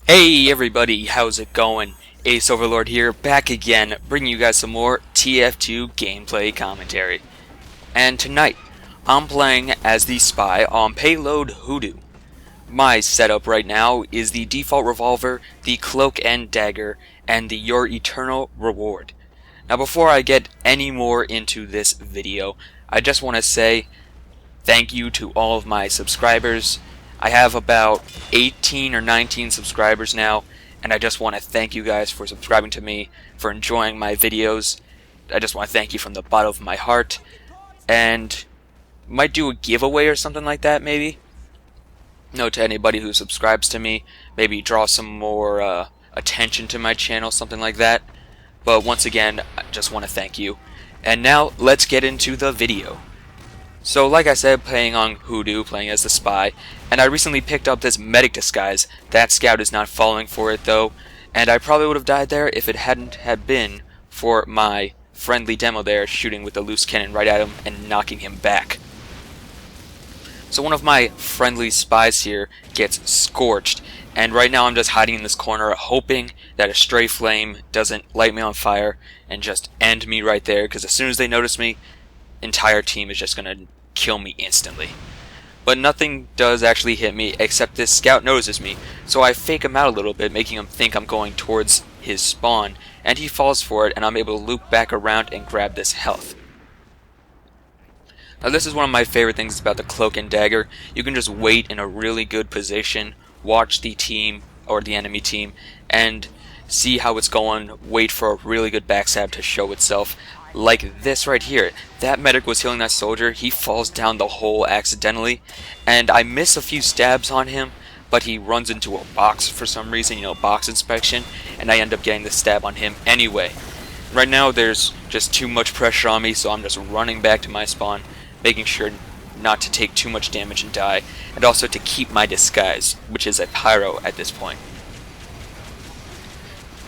Hey everybody, how's it going? Ace Overlord here, back again, bringing you guys some more TF2 gameplay commentary. And tonight, I'm playing as the spy on Payload Hoodoo. My setup right now is the default revolver, the cloak and dagger, and the Your Eternal Reward. Now before I get any more into this video, I just want to say thank you to all of my subscribers. I have about 18 or 19 subscribers now, and I just want to thank you guys for subscribing to me, for enjoying my videos. I just want to thank you from the bottom of my heart, and might do a giveaway or something like that, maybe. No, to anybody who subscribes to me, maybe draw some more attention to my channel, something like that. But once again, I just want to thank you. And now, let's get into the video. So like I said, playing on Hoodoo, playing as the spy, and I recently picked up this medic disguise. That scout is not falling for it though, and I probably would have died there if it hadn't have been for my friendly demo there shooting with the loose cannon right at him and knocking him back. So one of my friendly spies here gets scorched, and right now I'm just hiding in this corner hoping that a stray flame doesn't light me on fire and just end me right there, because as soon as they notice me, entire team is just gonna kill me instantly. But nothing does actually hit me except this scout notices me, so I fake him out a little bit, making him think I'm going towards his spawn, and he falls for it, and I'm able to loop back around and grab this health. Now this is one of my favorite things about the cloak and dagger. You can just wait in a really good position, watch the team or the enemy team, and see how it's going, wait for a really good backstab to show itself. Like this right here. That medic was healing that soldier, he falls down the hole accidentally, and I miss a few stabs on him, but he runs into a box for some reason, box inspection, and I end up getting the stab on him anyway. Right now there's just too much pressure on me, so I'm just running back to my spawn, making sure not to take too much damage and die, and also to keep my disguise, which is a pyro at this point.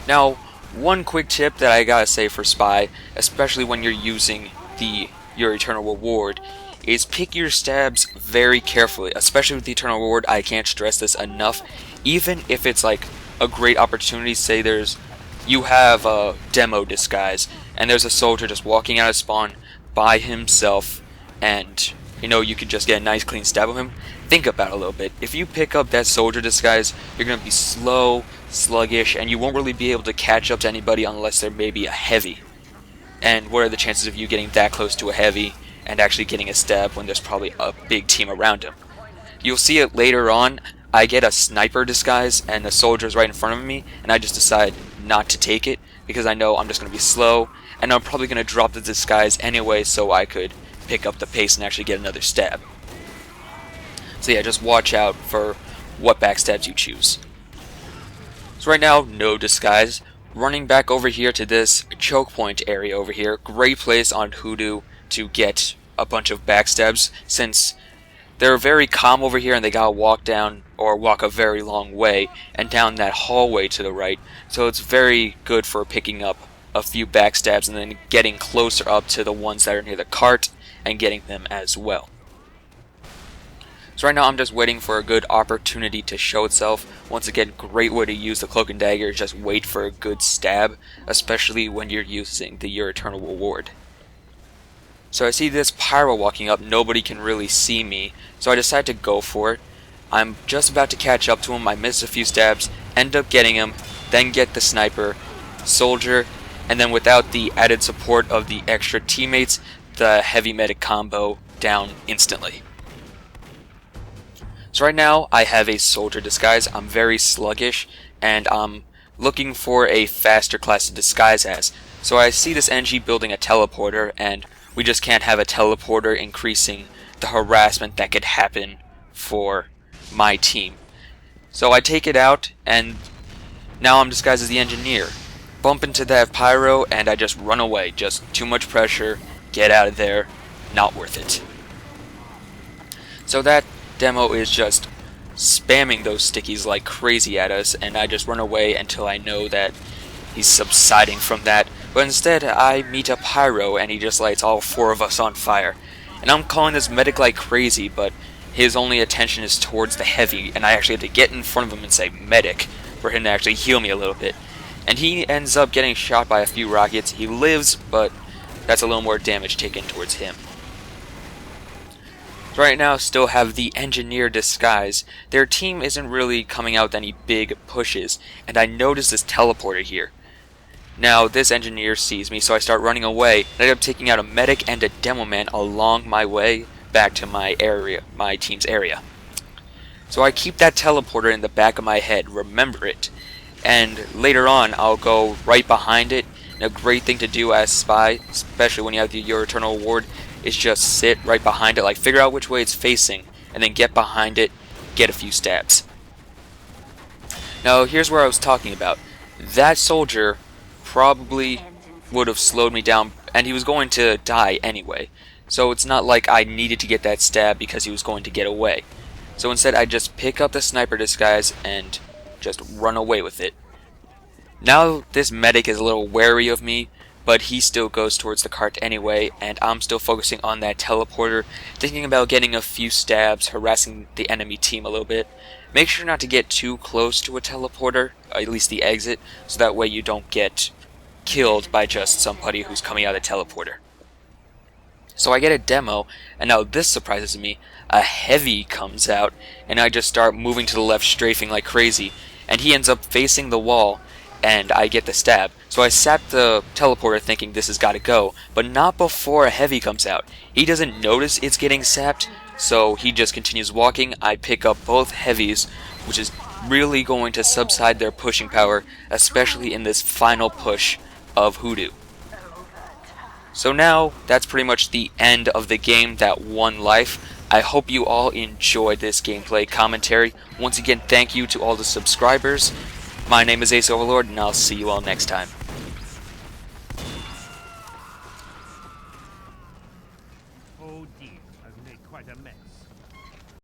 Now, one quick tip that I gotta say for spy, especially when you're using your Eternal Reward, is pick your stabs very carefully. Especially with the Eternal Reward, I can't stress this enough. Even if it's like a great opportunity, say you have a demo disguise and there's a soldier just walking out of spawn by himself, and you could just get a nice clean stab of him. Think about it a little bit. If you pick up that soldier disguise, you're going to be slow, sluggish, and you won't really be able to catch up to anybody unless they're maybe a heavy. And what are the chances of you getting that close to a heavy and actually getting a stab when there's probably a big team around him? You'll see it later on. I get a sniper disguise and the soldier's right in front of me, and I just decide not to take it because I know I'm just going to be slow, and I'm probably going to drop the disguise anyway so I could pick up the pace and actually get another stab. So yeah, just watch out for what backstabs you choose. So right now, no disguise. Running back over here to this choke point area over here. Great place on Hoodoo to get a bunch of backstabs, since they're very calm over here and they gotta walk down or walk a very long way and down that hallway to the right. So it's very good for picking up a few backstabs and then getting closer up to the ones that are near the cart and getting them as well. So right now I'm just waiting for a good opportunity to show itself. Once again, great way to use the cloak and dagger, just wait for a good stab, especially when you're using Your Eternal Reward. So I see this pyro walking up, nobody can really see me, so I decide to go for it. I'm just about to catch up to him, I miss a few stabs, end up getting him, then get the sniper, soldier, and then without the added support of the extra teammates, the heavy medic combo down instantly. So right now I have a soldier disguise. I'm very sluggish and I'm looking for a faster class to disguise as. So I see this NG building a teleporter, and we just can't have a teleporter increasing the harassment that could happen for my team. So I take it out, and now I'm disguised as the engineer. Bump into that pyro and I just run away. Just too much pressure, get out of there, not worth it. So that demo is just spamming those stickies like crazy at us, and I just run away until I know that he's subsiding from that. But instead I meet a pyro and he just lights all four of us on fire. And I'm calling this medic like crazy, but his only attention is towards the heavy, and I actually have to get in front of him and say medic for him to actually heal me a little bit. And he ends up getting shot by a few rockets. He lives, but that's a little more damage taken towards him. So right now, still have the Engineer disguise. Their team isn't really coming out with any big pushes, and I notice this teleporter here. Now, this Engineer sees me, so I start running away, and I end up taking out a medic and a demo man along my way back to my team's area. So I keep that teleporter in the back of my head, remember it, and later on I'll go right behind it. And a great thing to do as spy, especially when you have your Eternal Ward, is just sit right behind it, like figure out which way it's facing, and then get behind it, get a few stabs. Now here's where I was talking about. That soldier probably would have slowed me down, and he was going to die anyway. So it's not like I needed to get that stab because he was going to get away. So instead I just pick up the sniper disguise and just run away with it. Now this medic is a little wary of me, but he still goes towards the cart anyway, and I'm still focusing on that teleporter, thinking about getting a few stabs, harassing the enemy team a little bit. Make sure not to get too close to a teleporter, at least the exit, so that way you don't get killed by just somebody who's coming out of the teleporter. So I get a demo, and now this surprises me. A heavy comes out, and I just start moving to the left, strafing like crazy, and he ends up facing the wall, and I get the stab. So I sap the teleporter thinking this has got to go, but not before a heavy comes out. He doesn't notice it's getting sapped, so he just continues walking. I pick up both heavies, which is really going to subside their pushing power, especially in this final push of Hoodoo. So now, that's pretty much the end of the game, that one life. I hope you all enjoyed this gameplay commentary. Once again, thank you to all the subscribers. My name is Ace Overlord, and I'll see you all next time. Oh dear, I've made quite a mess.